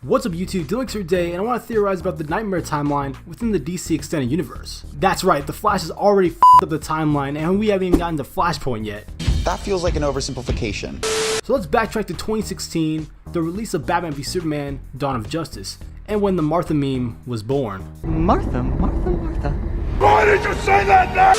What's up YouTube, Dylan here today, and I want to theorize about the Knightmare timeline within the DC Extended Universe. That's right, the Flash has already f***ed up the timeline and we haven't even gotten to Flashpoint yet. That feels like an oversimplification. So let's backtrack to 2016, the release of Batman v Superman, Dawn of Justice, and when the Martha meme was born. Martha. Why did you say that now?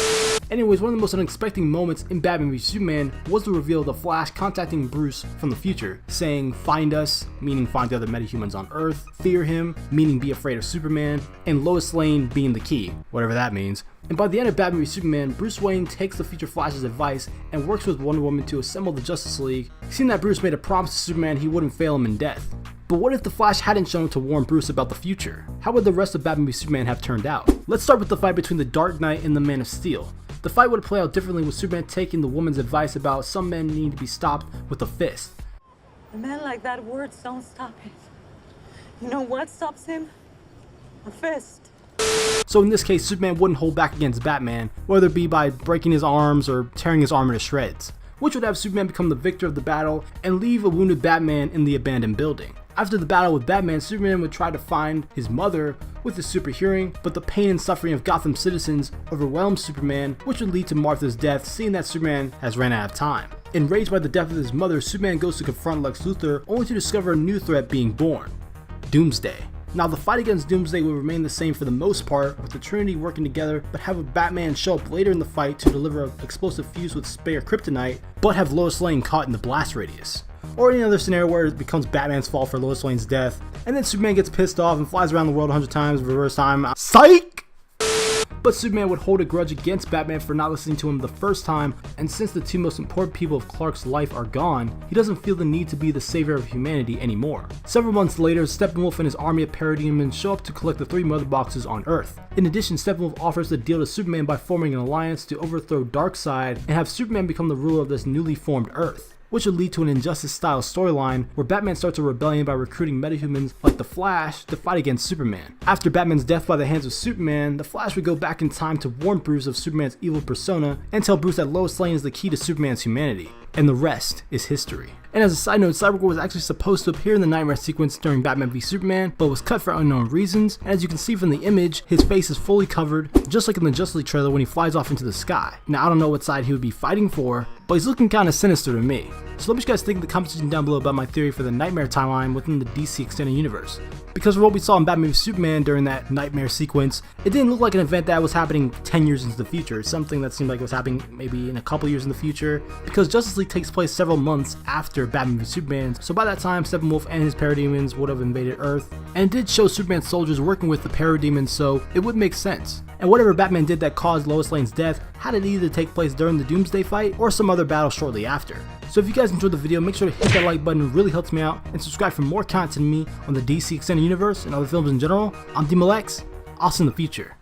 Anyways, one of the most unexpected moments in Batman v Superman was the reveal of the Flash contacting Bruce from the future, saying find us, meaning find the other metahumans on Earth, fear him, meaning be afraid of Superman, and Lois Lane being the key, whatever that means. And by the end of Batman v Superman, Bruce Wayne takes the future Flash's advice and works with Wonder Woman to assemble the Justice League, seeing that Bruce made a promise to Superman he wouldn't fail him in death. But what if the Flash hadn't shown up to warn Bruce about the future? How would the rest of Batman v Superman have turned out? Let's start with the fight between the Dark Knight and the Man of Steel. The fight would play out differently with Superman taking the woman's advice about some men need to be stopped with a fist. A man like that, words don't stop him. You know what stops him? A fist. So in this case, Superman wouldn't hold back against Batman, whether it be by breaking his arms or tearing his armor to shreds, which would have Superman become the victor of the battle and leave a wounded Batman in the abandoned building. After the battle with Batman, Superman would try to find his mother with his super hearing, but the pain and suffering of Gotham citizens overwhelms Superman, which would lead to Martha's death, seeing that Superman has ran out of time. Enraged by the death of his mother, Superman goes to confront Lex Luthor, only to discover a new threat being born: Doomsday. Now the fight against Doomsday will remain the same for the most part, with the Trinity working together, but have a Batman show up later in the fight to deliver an explosive fuse with spare kryptonite, but have Lois Lane caught in the blast radius. Or any other scenario where it becomes Batman's fault for Lois Lane's death, and then Superman gets pissed off and flies around the world 100 times reverse time. Psych! But Superman would hold a grudge against Batman for not listening to him the first time, and since the two most important people of Clark's life are gone, he doesn't feel the need to be the savior of humanity anymore. Several months later, Steppenwolf and his army of parademons show up to collect the 3 mother boxes on Earth. In addition, Steppenwolf offers a deal to Superman by forming an alliance to overthrow Darkseid and have Superman become the ruler of this newly formed Earth, which would lead to an Injustice-style storyline where Batman starts a rebellion by recruiting metahumans like the Flash to fight against Superman. After Batman's death by the hands of Superman, the Flash would go back in time to warn Bruce of Superman's evil persona and tell Bruce that Lois Lane is the key to Superman's humanity. And the rest is history. And as a side note, Cyborg was actually supposed to appear in the Knightmare sequence during Batman v Superman, but was cut for unknown reasons, and as you can see from the image, his face is fully covered, just like in the Justice League trailer when he flies off into the sky. Now I don't know what side he would be fighting for, but he's looking kinda sinister to me. So let me know what you guys think in the comment section down below about my theory for the Knightmare timeline within the DC Extended Universe. Because for what we saw in Batman v Superman during that Knightmare sequence, it didn't look like an event that was happening 10 years into the future. Something that seemed like it was happening maybe in a couple years in the future, because Justice League takes place several months after Batman v Superman, so by that time Steppenwolf and his parademons would have invaded Earth, and it did show Superman's soldiers working with the parademons, so it would make sense. And whatever Batman did that caused Lois Lane's death had it either take place during the Doomsday fight or some other battle shortly after. So if you guys enjoyed the video, make sure to hit that like button, it really helps me out, and subscribe for more content from me on the DC Extended Universe and other films in general. I'm DMLX, I'll see you in the future.